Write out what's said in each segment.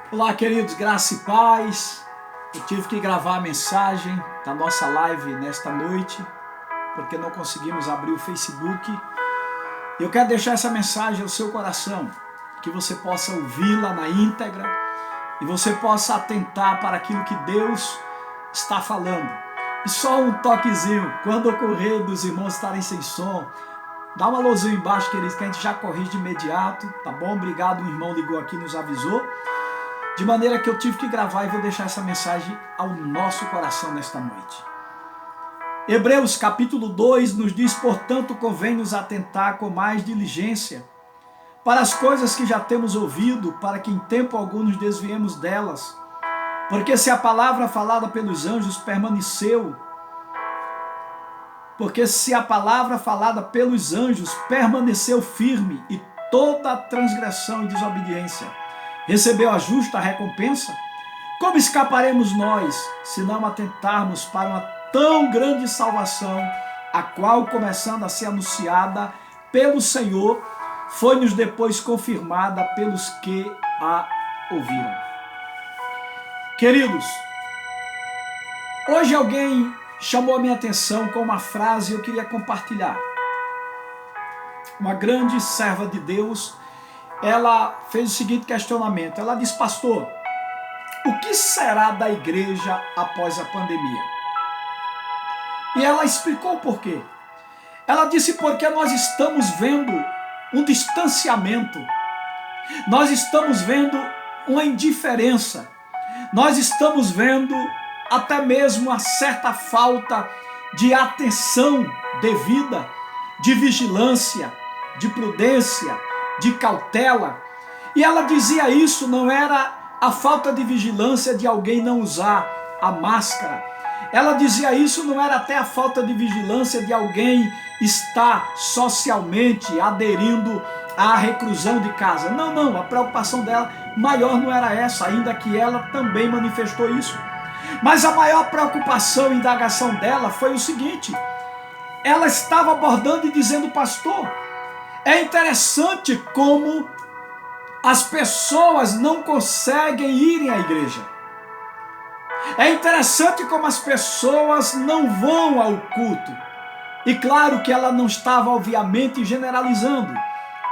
Olá, queridos, graça e paz. Eu tive que gravar a mensagem da nossa live nesta noite, porque não conseguimos abrir o Facebook. Eu quero deixar essa mensagem ao seu coração, que você possa ouvi-la na íntegra e você possa atentar para aquilo que Deus está falando. E só um toquezinho, quando ocorrer dos irmãos estarem sem som, dá uma luzinha embaixo, queridos, que a gente já corrige de imediato, tá bom? Obrigado, o irmão ligou aqui e nos avisou. De maneira que eu tive que gravar e vou deixar essa mensagem ao nosso coração nesta noite. Hebreus capítulo 2 nos diz: portanto, convém nos atentar com mais diligência para as coisas que já temos ouvido, para que em tempo algum nos desviemos delas. Porque se a palavra falada pelos anjos permaneceu firme, e toda transgressão e desobediência recebeu a justa recompensa, como escaparemos nós, se não atentarmos para uma tão grande salvação, a qual, começando a ser anunciada pelo Senhor, foi-nos depois confirmada pelos que a ouviram. Queridos, hoje alguém chamou a minha atenção com uma frase e eu queria compartilhar. Uma grande serva de Deus, ela fez o seguinte questionamento. Ela disse: pastor, o que será da igreja após a pandemia? E ela explicou o porquê. Ela disse: porque nós estamos vendo um distanciamento, nós estamos vendo uma indiferença, nós estamos vendo até mesmo uma certa falta de atenção devida, de vigilância, de prudência, de cautela. E ela dizia isso, não era a falta de vigilância de alguém não usar a máscara. Ela dizia isso, não era até a falta de vigilância de alguém estar socialmente aderindo à reclusão de casa. Não, a preocupação dela maior não era essa, ainda que ela também manifestou isso. Mas a maior preocupação e indagação dela foi o seguinte: ela estava abordando e dizendo: pastor, é interessante como as pessoas não conseguem ir à igreja. É interessante como as pessoas não vão ao culto. E claro que ela não estava, obviamente, generalizando.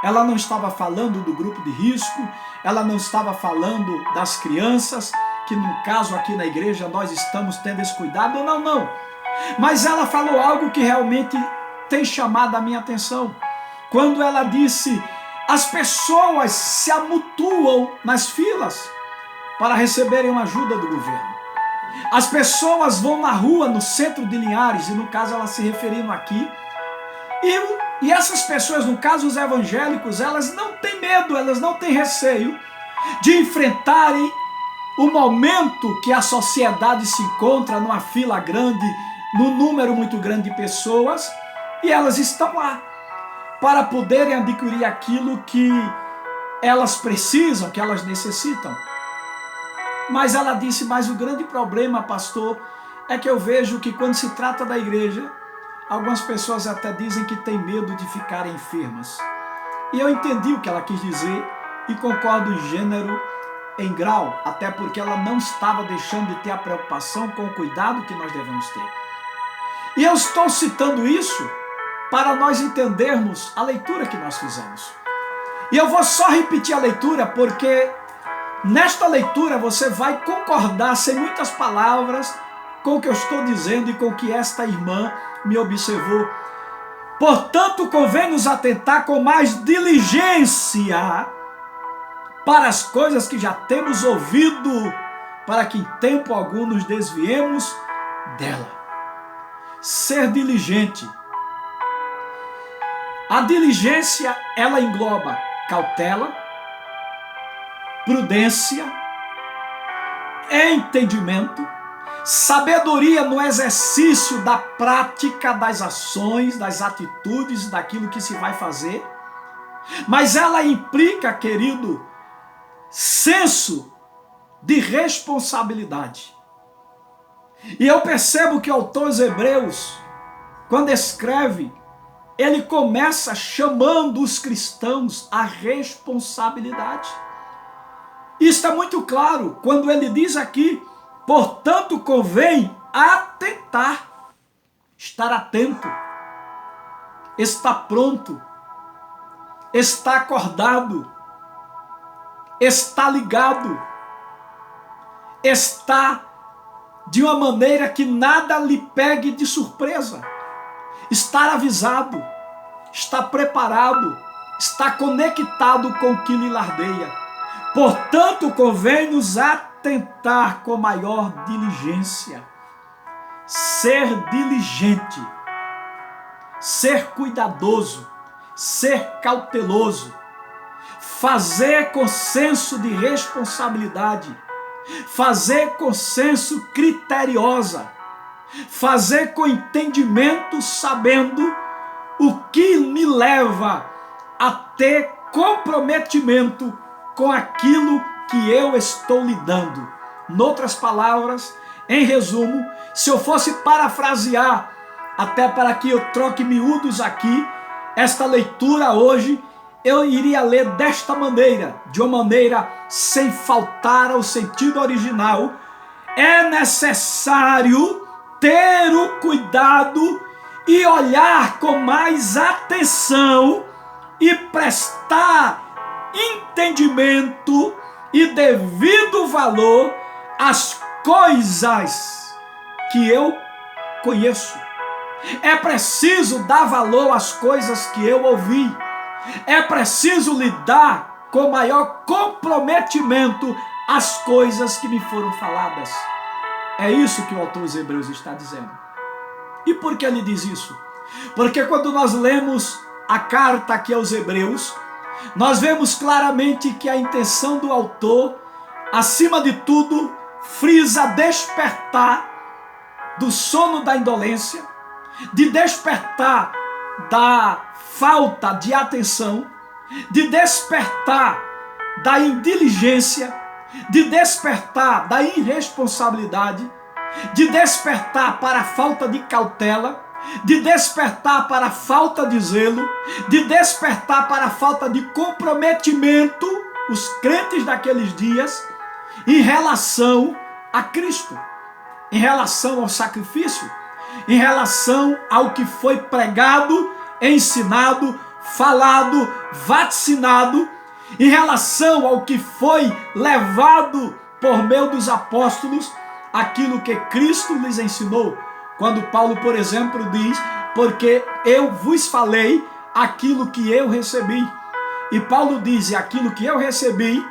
Ela não estava falando do grupo de risco, ela não estava falando das crianças, que no caso aqui na igreja nós estamos tendo esse cuidado, não. Mas ela falou algo que realmente tem chamado a minha atenção. Quando ela disse: as pessoas se amontoam nas filas para receberem uma ajuda do governo. As pessoas vão na rua, no centro de Linhares, e no caso ela se referindo aqui, e essas pessoas, no caso os evangélicos, elas não têm medo, elas não têm receio de enfrentarem o momento que a sociedade se encontra numa fila grande, num número muito grande de pessoas, e elas estão lá para poderem adquirir aquilo que elas precisam, que elas necessitam. Mas ela disse: mas o grande problema, pastor, é que eu vejo que quando se trata da igreja, algumas pessoas até dizem que têm medo de ficarem enfermas. E eu entendi o que ela quis dizer e concordo em gênero, em grau, até porque ela não estava deixando de ter a preocupação com o cuidado que nós devemos ter. E eu estou citando isso para nós entendermos a leitura que nós fizemos. E eu vou só repetir a leitura, porque nesta leitura você vai concordar, sem muitas palavras, com o que eu estou dizendo e com o que esta irmã me observou. Portanto, convém nos atentar com mais diligência para as coisas que já temos ouvido, para que em tempo algum nos desviemos dela. Ser diligente. A diligência, ela engloba cautela, prudência, entendimento, sabedoria no exercício da prática das ações, das atitudes, daquilo que se vai fazer. Mas ela implica, querido, senso de responsabilidade. E eu percebo que o autor aos Hebreus, quando escreve, ele começa chamando os cristãos à responsabilidade. Isso é muito claro quando ele diz aqui, portanto convém atentar, estar atento, estar pronto, estar acordado, estar ligado, estar de uma maneira que nada lhe pegue de surpresa, estar avisado, estar preparado, estar conectado com o que lhe lardeia. Portanto, convém-nos atentar com maior diligência, ser diligente, ser cuidadoso, ser cauteloso, fazer com senso de responsabilidade, fazer com senso criteriosa, fazer com entendimento, sabendo o que me leva a ter comprometimento com aquilo que eu estou lidando. Noutras palavras, em resumo, se eu fosse parafrasear, até para que eu troque miúdos aqui, esta leitura hoje, eu iria ler desta maneira, de uma maneira sem faltar ao sentido original. É necessário ter o cuidado e olhar com mais atenção e prestar entendimento e devido valor às coisas que eu conheço. É preciso dar valor às coisas que eu ouvi. É preciso lidar com maior comprometimento às coisas que me foram faladas. É isso que o autor dos Hebreus está dizendo. E por que ele diz isso? Porque quando nós lemos a carta aqui aos Hebreus, nós vemos claramente que a intenção do autor, acima de tudo, frisa despertar do sono da indolência, de despertar da falta de atenção, de despertar da indiligência, de despertar da irresponsabilidade, de despertar para a falta de cautela, de despertar para a falta de zelo, de despertar para a falta de comprometimento, os crentes daqueles dias, em relação a Cristo, em relação ao sacrifício, em relação ao que foi pregado, ensinado, falado, vaticinado, em relação ao que foi levado por meio dos apóstolos, aquilo que Cristo lhes ensinou. Quando Paulo, por exemplo, diz, porque eu vos falei aquilo que eu recebi. E Paulo diz, aquilo que eu recebi,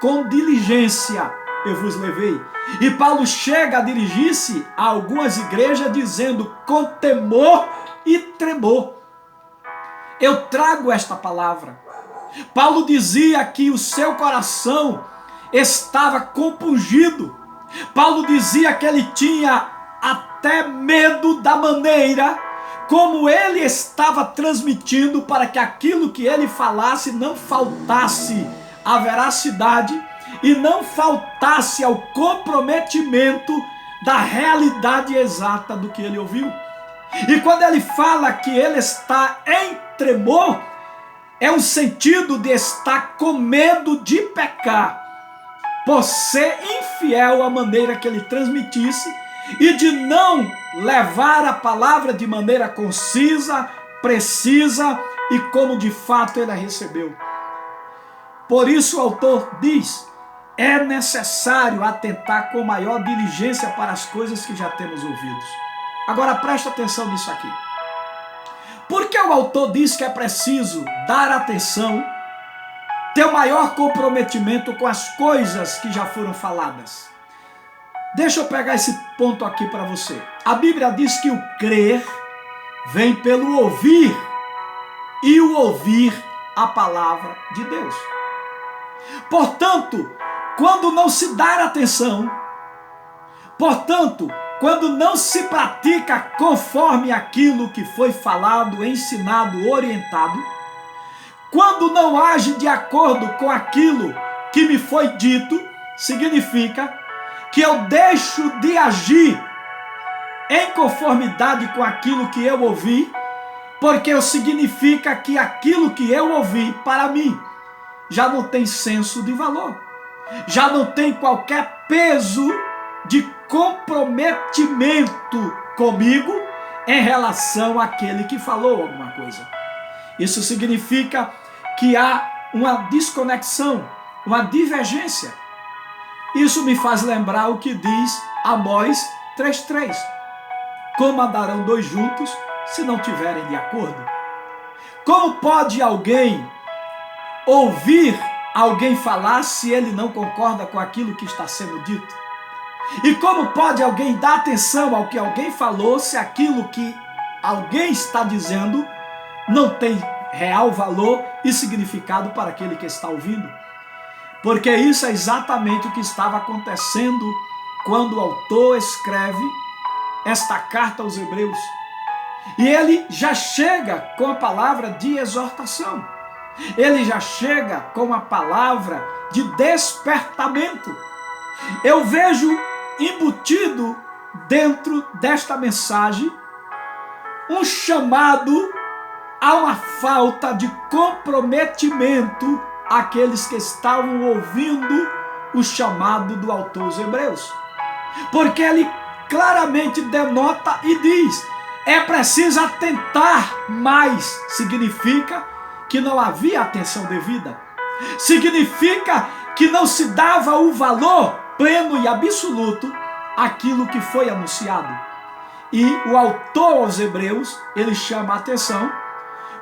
com diligência eu vos levei. E Paulo chega a dirigir-se a algumas igrejas dizendo, com temor e tremor, eu trago esta palavra. Paulo dizia que o seu coração estava compungido. Paulo dizia que ele tinha até medo da maneira como ele estava transmitindo, para que aquilo que ele falasse não faltasse à veracidade e não faltasse ao comprometimento da realidade exata do que ele ouviu. E quando ele fala que ele está em tremor, é um sentido de estar com medo de pecar, por ser infiel à maneira que ele transmitisse e de não levar a palavra de maneira concisa, precisa e como de fato ele a recebeu. Por isso o autor diz, é necessário atentar com maior diligência para as coisas que já temos ouvido. Agora presta atenção nisso aqui. Por que o autor diz que é preciso dar atenção, ter o maior comprometimento com as coisas que já foram faladas? Deixa eu pegar esse ponto aqui para você. A Bíblia diz que o crer vem pelo ouvir, e o ouvir a palavra de Deus. Portanto, quando não se dá atenção, portanto, quando não se pratica conforme aquilo que foi falado, ensinado, orientado, quando não age de acordo com aquilo que me foi dito, significa que eu deixo de agir em conformidade com aquilo que eu ouvi, porque significa que aquilo que eu ouvi para mim já não tem senso de valor. já não tem qualquer peso de comprometimento comigo em relação àquele que falou alguma coisa. Isso significa que há uma desconexão, uma divergência. Isso me faz lembrar o que diz Amós 3:3. Como andarão dois juntos se não tiverem de acordo? Como pode alguém ouvir alguém falar se ele não concorda com aquilo que está sendo dito? E como pode alguém dar atenção ao que alguém falou se aquilo que alguém está dizendo não tem real valor e significado para aquele que está ouvindo? Porque isso é exatamente o que estava acontecendo quando o autor escreve esta carta aos Hebreus. E ele já chega com a palavra de exortação. Ele já chega com a palavra de despertamento. Eu vejo embutido dentro desta mensagem um chamado a uma falta de comprometimento àqueles que estavam ouvindo o chamado do autor aos Hebreus. Porque ele claramente denota e diz: é preciso atentar mais. Significa que não havia atenção devida. Significa que não se dava o valor pleno e absoluto àquilo que foi anunciado. E o autor aos Hebreus, ele chama a atenção,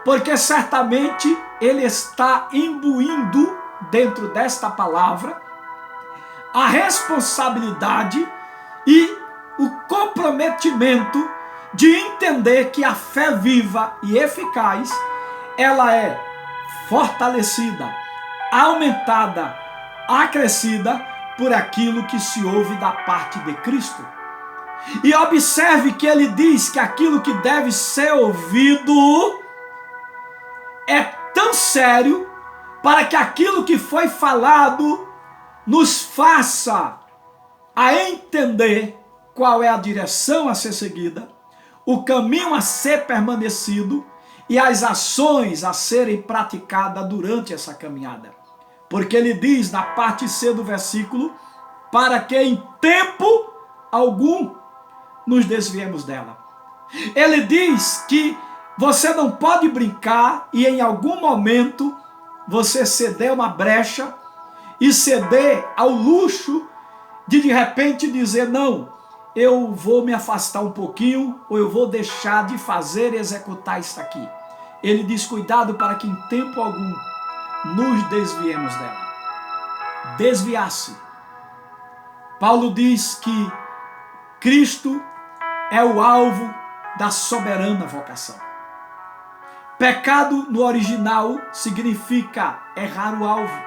porque certamente ele está imbuindo dentro desta palavra a responsabilidade e o comprometimento de entender que a fé viva e eficaz, ela é fortalecida, aumentada, acrescida por aquilo que se ouve da parte de Cristo. E observe que ele diz que aquilo que deve ser ouvido é tão sério para que aquilo que foi falado nos faça a entender qual é a direção a ser seguida, o caminho a ser permanecido e as ações a serem praticadas durante essa caminhada. Porque ele diz na parte C do versículo, para que em tempo algum nos desviemos dela. Ele diz que você não pode brincar e em algum momento você ceder uma brecha e ceder ao luxo de repente dizer: não, eu vou me afastar um pouquinho ou eu vou deixar de fazer e executar isso aqui. Ele diz: cuidado para que em tempo algum nos desviemos dela. Desviar-se. Paulo diz que Cristo é o alvo da soberana vocação. Pecado no original significa errar o alvo.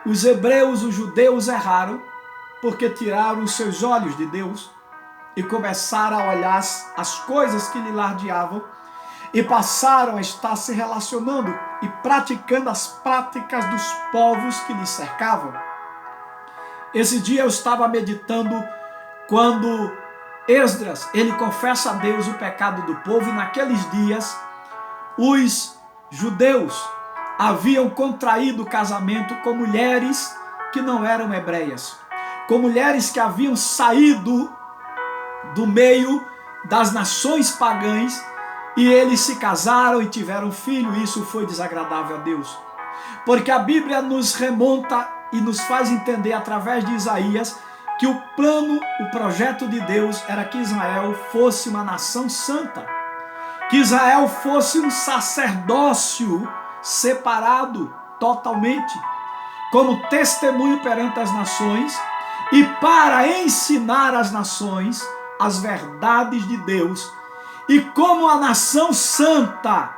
Os hebreus, os judeus erraram porque tiraram os seus olhos de Deus e começaram a olhar as coisas que lhe lardeavam e passaram a estar se relacionando e praticando as práticas dos povos que lhe cercavam. Esse dia eu estava meditando quando Esdras, ele confessa a Deus o pecado do povo, e naqueles dias os judeus haviam contraído casamento com mulheres que não eram hebreias, com mulheres que haviam saído do meio das nações pagãs, e eles se casaram e tiveram filho, e isso foi desagradável a Deus. Porque a Bíblia nos remonta e nos faz entender através de Isaías que o plano, o projeto de Deus era que Israel fosse uma nação santa, que Israel fosse um sacerdócio separado totalmente, como testemunho perante as nações e para ensinar às nações as verdades de Deus, e como a nação santa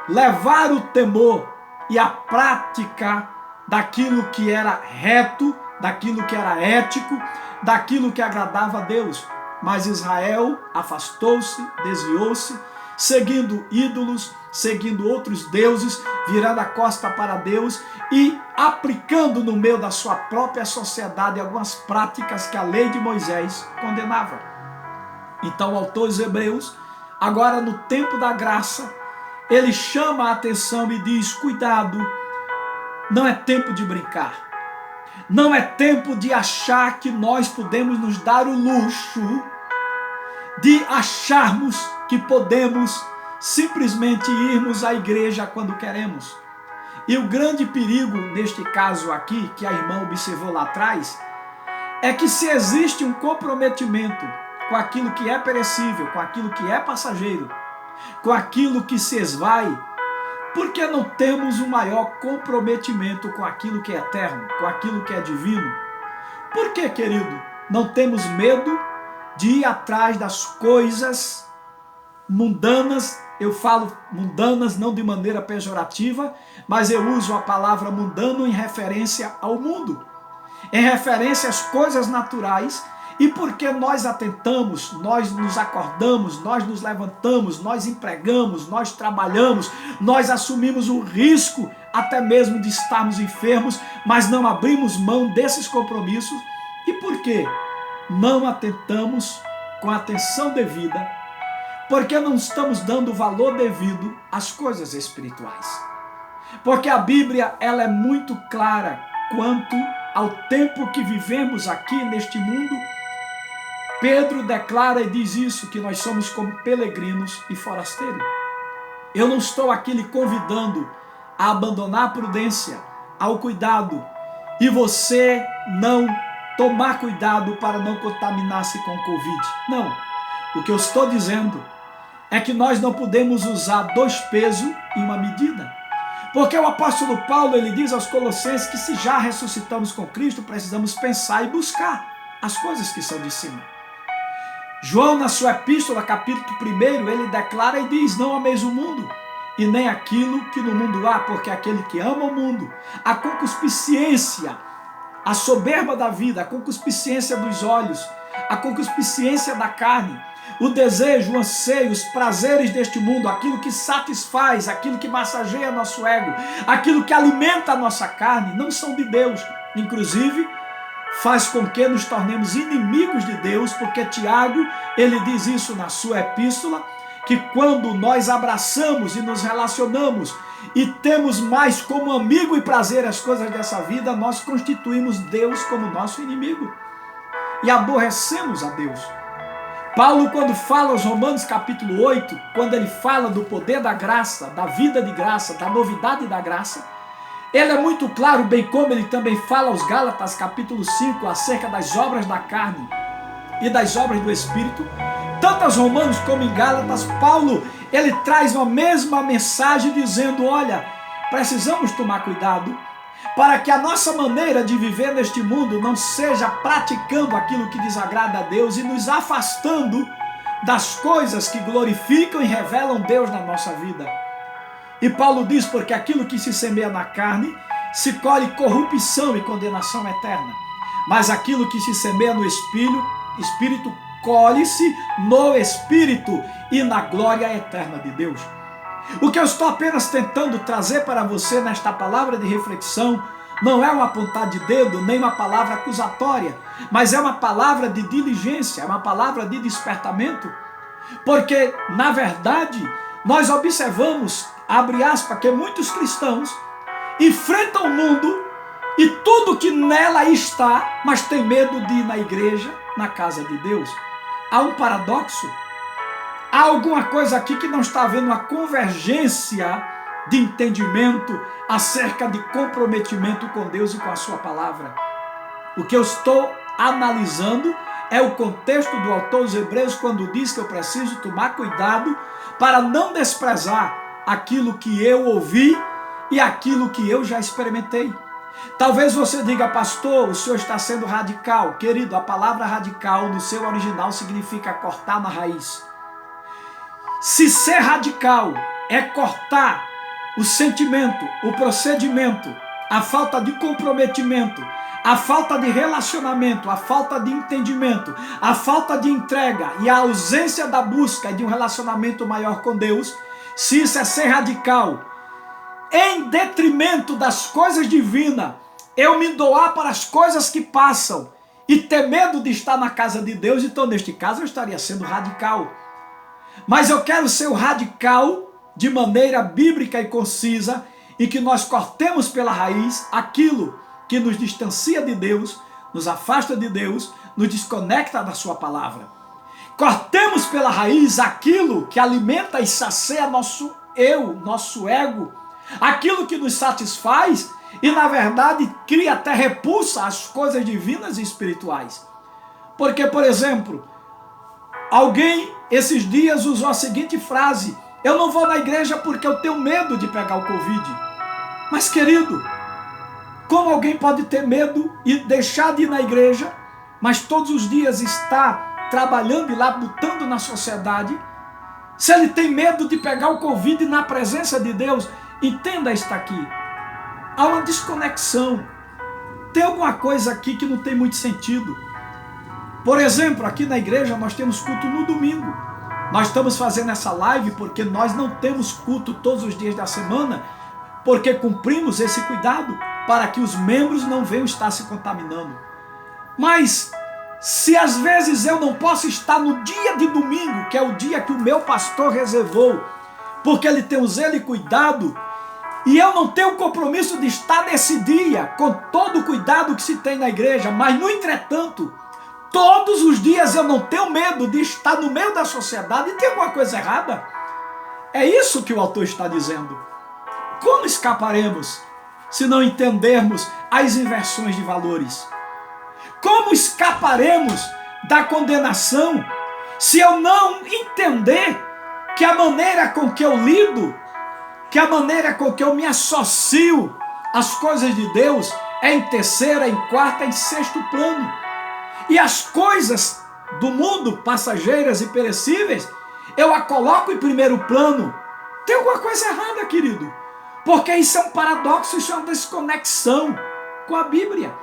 levar o temor e a prática daquilo que era reto, daquilo que era ético, daquilo que agradava a Deus. Mas Israel afastou-se, desviou-se, seguindo ídolos, seguindo outros deuses, virando a costa para Deus e aplicando no meio da sua própria sociedade algumas práticas que a lei de Moisés condenava. Então o autor dos Hebreus, agora no tempo da graça, ele chama a atenção e diz: cuidado, não é tempo de brincar. Não é tempo de achar que nós podemos nos dar o luxo de acharmos que podemos simplesmente irmos à igreja quando queremos. E o grande perigo neste caso aqui, que a irmã observou lá atrás, é que se existe um comprometimento com aquilo que é perecível, com aquilo que é passageiro, com aquilo que se esvai, por que não temos um maior comprometimento com aquilo que é eterno, com aquilo que é divino? Por que, querido, não temos medo de ir atrás das coisas mundanas? Eu falo mundanas não de maneira pejorativa, mas eu uso a palavra mundano em referência ao mundo, em referência às coisas naturais. E porque nós atentamos, nós nos acordamos, nós nos levantamos, nós empregamos, nós trabalhamos, nós assumimos o risco até mesmo de estarmos enfermos, mas não abrimos mão desses compromissos. E por que não atentamos com a atenção devida? Porque não estamos dando o valor devido às coisas espirituais. Porque a Bíblia ela é muito clara quanto ao tempo que vivemos aqui neste mundo. Pedro declara e diz isso, que nós somos como peregrinos e forasteiros. Eu não estou aqui lhe convidando a abandonar a prudência, ao cuidado, e você não tomar cuidado para não contaminar-se com o Covid. Não. O que eu estou dizendo é que nós não podemos usar dois pesos e uma medida. Porque o apóstolo Paulo, ele diz aos Colossenses que se já ressuscitamos com Cristo, precisamos pensar e buscar as coisas que são de cima. João, na sua epístola, capítulo 1, ele declara e diz: não ameis o mundo, e nem aquilo que no mundo há, porque aquele que ama o mundo, a concupiscência, a soberba da vida, a concupiscência dos olhos, a concupiscência da carne, o desejo, o anseio, os prazeres deste mundo, aquilo que satisfaz, aquilo que massageia nosso ego, aquilo que alimenta a nossa carne, não são de Deus. Inclusive, faz com que nos tornemos inimigos de Deus, porque Tiago, ele diz isso na sua epístola, que quando nós abraçamos e nos relacionamos e temos mais como amigo e prazer as coisas dessa vida, nós constituímos Deus como nosso inimigo e aborrecemos a Deus. Paulo, quando fala aos Romanos capítulo 8, quando ele fala do poder da graça, da vida de graça, da novidade da graça, ele é muito claro, bem como ele também fala aos Gálatas capítulo 5, acerca das obras da carne e das obras do Espírito. Tanto aos Romanos como em Gálatas, Paulo, ele traz a mesma mensagem dizendo: olha, precisamos tomar cuidado para que a nossa maneira de viver neste mundo não seja praticando aquilo que desagrada a Deus e nos afastando das coisas que glorificam e revelam Deus na nossa vida. E Paulo diz: porque aquilo que se semeia na carne se colhe corrupção e condenação eterna, mas aquilo que se semeia no Espírito colhe-se no Espírito e na glória eterna de Deus. O que eu estou apenas tentando trazer para você nesta palavra de reflexão não é uma apontar de dedo, nem uma palavra acusatória, mas é uma palavra de diligência, é uma palavra de despertamento, porque, na verdade, nós observamos, abre aspas, que muitos cristãos enfrentam o mundo e tudo que nela está, mas tem medo de ir na igreja, na casa de Deus. Há um paradoxo. Há alguma coisa aqui que não está havendo uma convergência de entendimento acerca de comprometimento com Deus e com a sua palavra. O que eu estou analisando é o contexto do autor aos Hebreus, quando diz que eu preciso tomar cuidado para não desprezar aquilo que eu ouvi e aquilo que eu já experimentei. Talvez você diga: pastor, o senhor está sendo radical. Querido, a palavra radical no seu original significa cortar na raiz. Se ser radical é cortar o sentimento, o procedimento, a falta de comprometimento, a falta de relacionamento, a falta de entendimento, a falta de entrega e a ausência da busca de um relacionamento maior com Deus, se isso é ser radical, em detrimento das coisas divinas, eu me doar para as coisas que passam e ter medo de estar na casa de Deus, então neste caso eu estaria sendo radical. Mas eu quero ser o radical de maneira bíblica e concisa em que nós cortemos pela raiz aquilo que nos distancia de Deus, nos afasta de Deus, nos desconecta da sua palavra. Cortemos pela raiz aquilo que alimenta e sacia nosso eu, nosso ego, aquilo que nos satisfaz e, na verdade, cria até repulsa às coisas divinas e espirituais. Porque, por exemplo, alguém esses dias usou a seguinte frase: eu não vou na igreja porque eu tenho medo de pegar o Covid. Mas, querido, como alguém pode ter medo e deixar de ir na igreja, mas todos os dias está trabalhando e labutando na sociedade? Se ele tem medo de pegar o Covid na presença de Deus, entenda isto aqui. Há uma desconexão. Tem alguma coisa aqui que não tem muito sentido. Por exemplo, aqui na igreja nós temos culto no domingo. Nós estamos fazendo essa live porque nós não temos culto todos os dias da semana, porque cumprimos esse cuidado para que os membros não venham estar se contaminando. Mas se às vezes eu não posso estar no dia de domingo, que é o dia que o meu pastor reservou, porque ele tem o zelo e cuidado, e eu não tenho o compromisso de estar nesse dia, com todo o cuidado que se tem na igreja, mas no entretanto, todos os dias eu não tenho medo de estar no meio da sociedade, e tem alguma coisa errada? É isso que o autor está dizendo. Como escaparemos se não entendermos as inversões de valores? Como escaparemos da condenação se eu não entender que a maneira com que eu lido, que a maneira com que eu me associo às coisas de Deus é em terceira, em quarta, em sexto plano? E as coisas do mundo, passageiras e perecíveis, eu a coloco em primeiro plano. Tem alguma coisa errada, querido? Porque isso é um paradoxo, isso é uma desconexão com a Bíblia.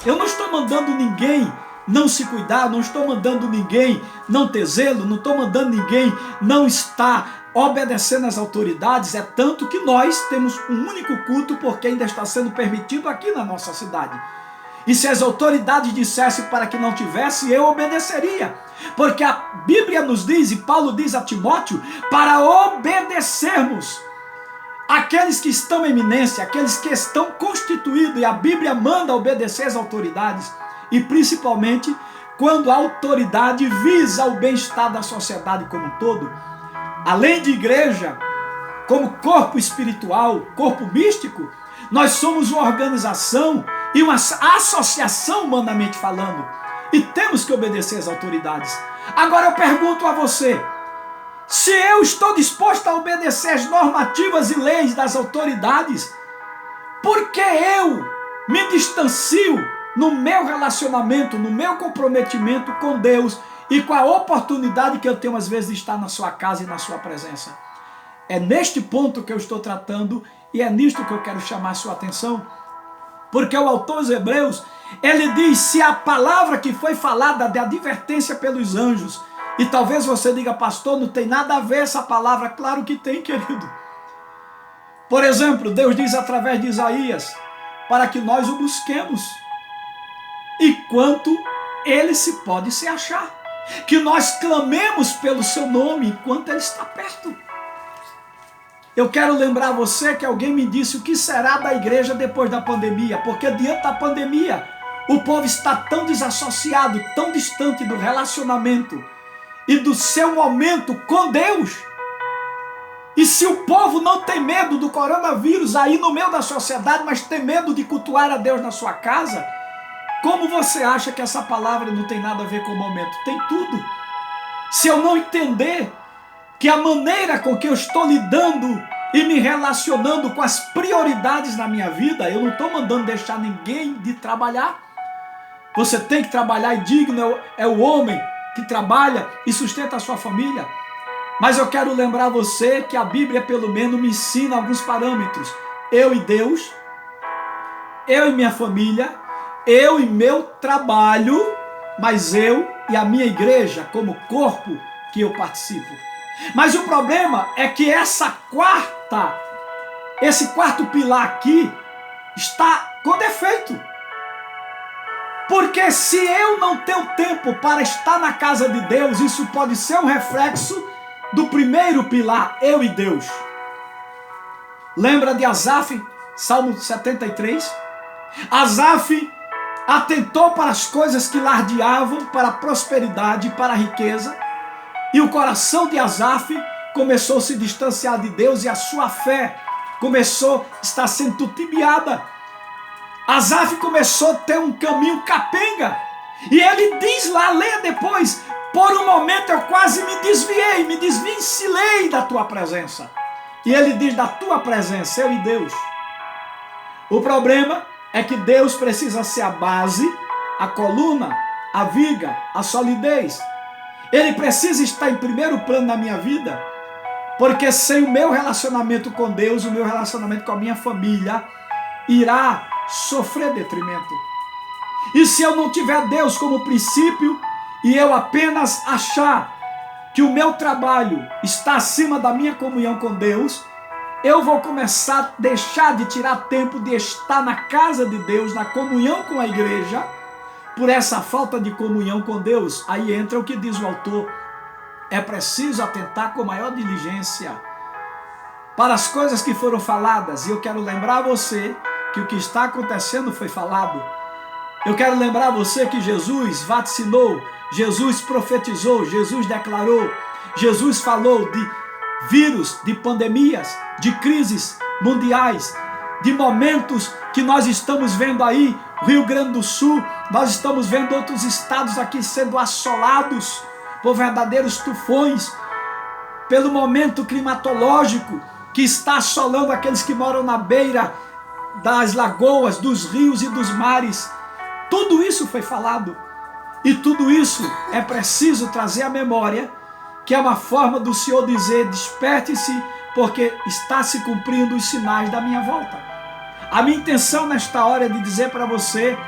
Eu não estou mandando ninguém não se cuidar, não estou mandando ninguém não ter zelo, não estou mandando ninguém não estar obedecendo às autoridades. É tanto que nós temos um único culto porque ainda está sendo permitido aqui na nossa cidade. E se as autoridades dissessem para que não tivesse, eu obedeceria. Porque a Bíblia nos diz, e Paulo diz a Timóteo, para obedecermos aqueles que estão em eminência, aqueles que estão constituídos, e a Bíblia manda obedecer às autoridades, e principalmente quando a autoridade visa o bem-estar da sociedade como um todo. Além de igreja, como corpo espiritual, corpo místico, nós somos uma organização e uma associação humanamente falando, e temos que obedecer às autoridades. Agora eu pergunto a você, se eu estou disposto a obedecer às normativas e leis das autoridades, por que eu me distancio no meu relacionamento, no meu comprometimento com Deus e com a oportunidade que eu tenho às vezes de estar na sua casa e na sua presença? É neste ponto que eu estou tratando e é nisto que eu quero chamar a sua atenção, porque o autor dos Hebreus, ele diz, se a palavra que foi falada de advertência pelos anjos, e talvez você diga, pastor, não tem nada a ver essa palavra. Claro que tem, querido. Por exemplo, Deus diz através de Isaías, para que nós o busquemos, e quanto ele se pode se achar, que nós clamemos pelo seu nome, enquanto ele está perto. Eu quero lembrar você que alguém me disse o que será da igreja depois da pandemia, porque diante da pandemia, o povo está tão desassociado, tão distante do relacionamento e do seu momento com Deus. E se o povo não tem medo do coronavírus aí no meio da sociedade, mas tem medo de cultuar a Deus na sua casa, como você acha que essa palavra não tem nada a ver com o momento? Tem tudo. Se eu não entender que a maneira com que eu estou lidando e me relacionando com as prioridades na minha vida, eu não estou mandando deixar ninguém de trabalhar. Você tem que trabalhar, e digno é o homem que trabalha e sustenta a sua família. Mas eu quero lembrar você que a Bíblia pelo menos me ensina alguns parâmetros. Eu e Deus, eu e minha família, eu e meu trabalho, mas eu e a minha igreja como corpo que eu participo. Mas o problema é que esse quarto pilar aqui está com defeito. Porque se eu não tenho tempo para estar na casa de Deus, isso pode ser um reflexo do primeiro pilar, eu e Deus. Lembra de Asaf, Salmo 73? Asaf atentou para as coisas que lardeavam, para a prosperidade, para a riqueza, e o coração de Asaf começou a se distanciar de Deus e a sua fé começou a estar sendo tutibiada. Asaf começou a ter um caminho capenga, e ele diz lá, leia depois: por um momento eu quase me desviei, me desvencilhei da tua presença. E ele diz: da tua presença, eu e Deus. O problema é que Deus precisa ser a base, a coluna, a viga, a solidez. Ele precisa estar em primeiro plano na minha vida, porque sem o meu relacionamento com Deus, o meu relacionamento com a minha família irá sofrer detrimento. E se eu não tiver Deus como princípio e eu apenas achar que o meu trabalho está acima da minha comunhão com Deus, eu vou começar a deixar de tirar tempo de estar na casa de Deus, na comunhão com a igreja, por essa falta de comunhão com Deus. Aí entra o que diz o autor: é preciso atentar com maior diligência para as coisas que foram faladas. E eu quero lembrar você que o que está acontecendo foi falado. Eu quero lembrar você que Jesus vaticinou, Jesus profetizou, Jesus declarou, Jesus falou de vírus, de pandemias, de crises mundiais, de momentos que nós estamos vendo aí, Rio Grande do Sul, nós estamos vendo outros estados aqui sendo assolados por verdadeiros tufões, pelo momento climatológico que está assolando aqueles que moram na beira das lagoas, dos rios e dos mares. Tudo isso foi falado, e tudo isso é preciso trazer à memória, que é uma forma do Senhor dizer: desperte-se, porque está se cumprindo os sinais da minha volta. A minha intenção nesta hora é de dizer para você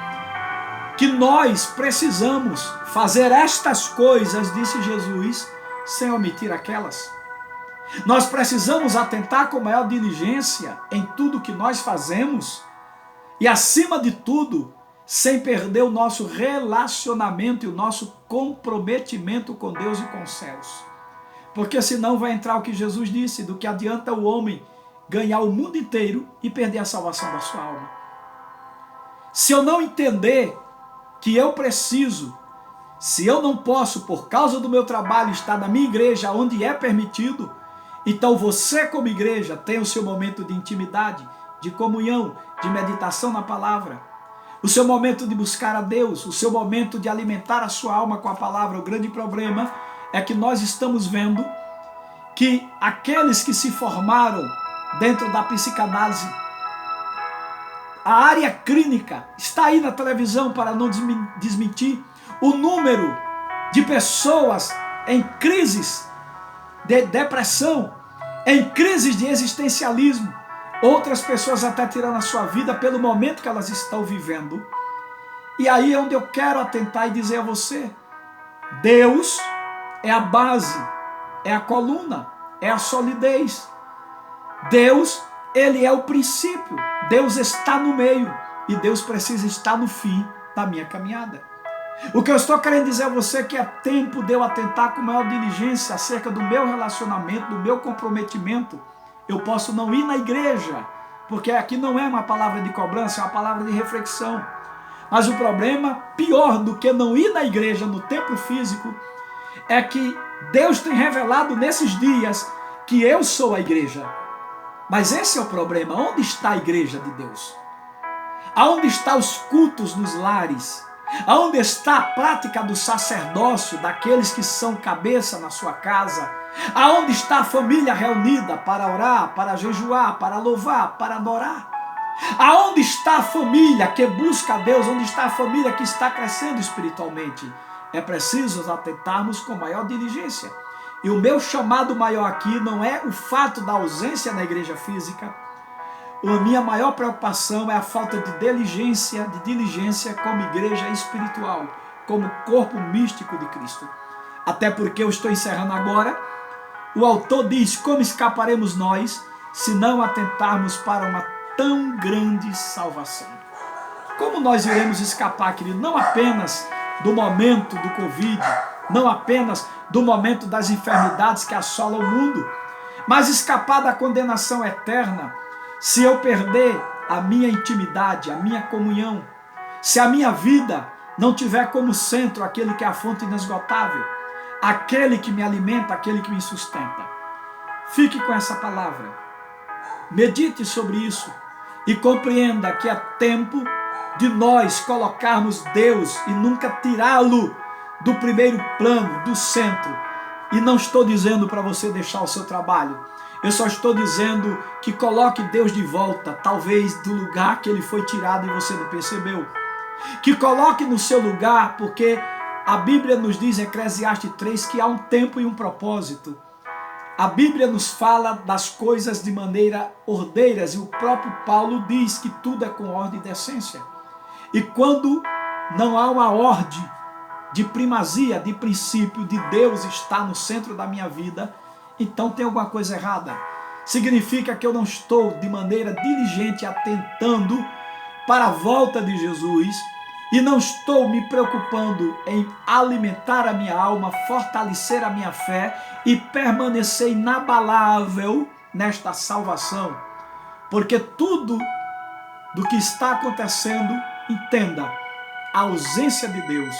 que nós precisamos fazer estas coisas, disse Jesus, sem omitir aquelas. Nós precisamos atentar com maior diligência em tudo que nós fazemos e, acima de tudo, sem perder o nosso relacionamento e o nosso comprometimento com Deus e com os céus. Porque senão vai entrar o que Jesus disse: do que adianta o homem ganhar o mundo inteiro e perder a salvação da sua alma. Se eu não entender que eu preciso, se eu não posso, por causa do meu trabalho, estar na minha igreja onde é permitido, então você, como igreja, tem o seu momento de intimidade, de comunhão, de meditação na palavra, o seu momento de buscar a Deus, o seu momento de alimentar a sua alma com a palavra. O grande problema é que nós estamos vendo que aqueles que se formaram dentro da psicanálise, a área clínica, está aí na televisão para não desmentir, o número de pessoas em crises de depressão, em crises de existencialismo, outras pessoas até tirando a sua vida pelo momento que elas estão vivendo. E aí é onde eu quero atentar e dizer a você: Deus é a base, é a coluna, é a solidez. Deus, Ele é o princípio. Deus está no meio e Deus precisa estar no fim da minha caminhada. O que eu estou querendo dizer a você é que é tempo de eu atentar com maior diligência acerca do meu relacionamento, do meu comprometimento. Eu posso não ir na igreja, porque aqui não é uma palavra de cobrança, é uma palavra de reflexão. Mas o problema, pior do que não ir na igreja, no templo físico, é que Deus tem revelado nesses dias que eu sou a igreja. Mas esse é o problema. Onde está a igreja de Deus? Aonde estão os cultos nos lares? Aonde está a prática do sacerdócio daqueles que são cabeça na sua casa? Aonde está a família reunida para orar, para jejuar, para louvar, para adorar? Aonde está a família que busca a Deus? Onde está a família que está crescendo espiritualmente? É preciso atentarmos com maior diligência. E o meu chamado maior aqui não é o fato da ausência na igreja física. A minha maior preocupação é a falta de diligência como igreja espiritual, como corpo místico de Cristo. Até porque eu estou encerrando agora. O autor diz: como escaparemos nós se não atentarmos para uma tão grande salvação? Como nós iremos escapar, querido? Não apenas do momento do Covid, não apenas do momento das enfermidades que assolam o mundo, mas escapar da condenação eterna, se eu perder a minha intimidade, a minha comunhão, se a minha vida não tiver como centro aquele que é a fonte inesgotável, aquele que me alimenta, aquele que me sustenta. Fique com essa palavra, medite sobre isso e compreenda que é tempo de nós colocarmos Deus e nunca tirá-lo do primeiro plano, do centro. E não estou dizendo para você deixar o seu trabalho, eu só estou dizendo que coloque Deus de volta, talvez do lugar que ele foi tirado e você não percebeu. Que coloque no seu lugar, porque a Bíblia nos diz em Eclesiastes 3 que há um tempo e um propósito. A Bíblia nos fala das coisas de maneira ordeiras, e o próprio Paulo diz que tudo é com ordem e decência. E quando não há uma ordem de primazia, de princípio, de Deus estar no centro da minha vida, então tem alguma coisa errada. Significa que eu não estou de maneira diligente atentando para a volta de Jesus e não estou me preocupando em alimentar a minha alma, fortalecer a minha fé e permanecer inabalável nesta salvação. Porque tudo do que está acontecendo, entenda, a ausência de Deus,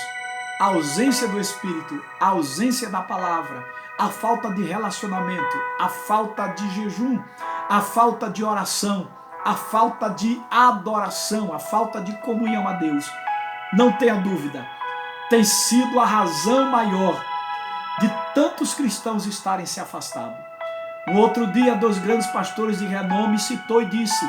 a ausência do Espírito, a ausência da palavra, a falta de relacionamento, a falta de jejum, a falta de oração, a falta de adoração, a falta de comunhão a Deus, não tenha dúvida, tem sido a razão maior de tantos cristãos estarem se afastando. Um outro dia, 2 grandes pastores de renome citou e disse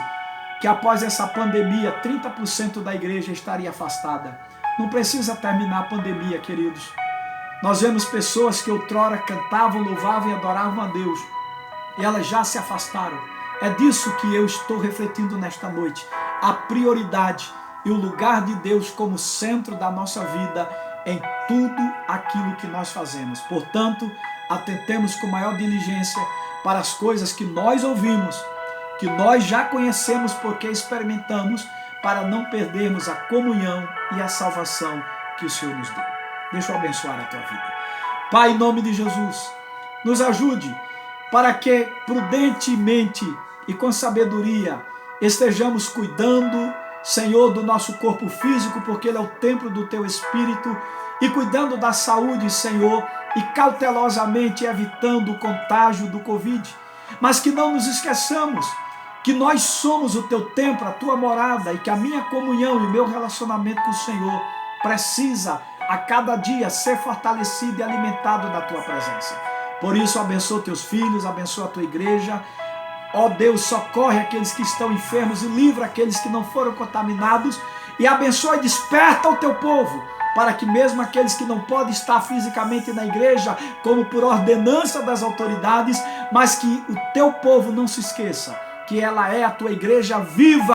que após essa pandemia, 30% da igreja estaria afastada. Não precisa terminar a pandemia, queridos. Nós vemos pessoas que outrora cantavam, louvavam e adoravam a Deus, e elas já se afastaram. É disso que eu estou refletindo nesta noite. A prioridade e o lugar de Deus como centro da nossa vida em tudo aquilo que nós fazemos. Portanto, atentemos com maior diligência para as coisas que nós ouvimos, que nós já conhecemos porque experimentamos, para não perdermos a comunhão e a salvação que o Senhor nos deu. Deixa eu abençoar a tua vida. Pai, em nome de Jesus, nos ajude para que prudentemente e com sabedoria estejamos cuidando, Senhor, do nosso corpo físico, porque ele é o templo do teu Espírito, e cuidando da saúde, Senhor, e cautelosamente evitando o contágio do Covid. Mas que não nos esqueçamos que nós somos o teu templo, a tua morada, e que a minha comunhão e o meu relacionamento com o Senhor precisa a cada dia ser fortalecido e alimentado da tua presença. Por isso, abençoa teus filhos, abençoa a tua igreja. Ó Deus, socorre aqueles que estão enfermos e livra aqueles que não foram contaminados, e abençoa e desperta o teu povo, para que mesmo aqueles que não podem estar fisicamente na igreja, como por ordenança das autoridades, mas que o teu povo não se esqueça que ela é a tua igreja viva,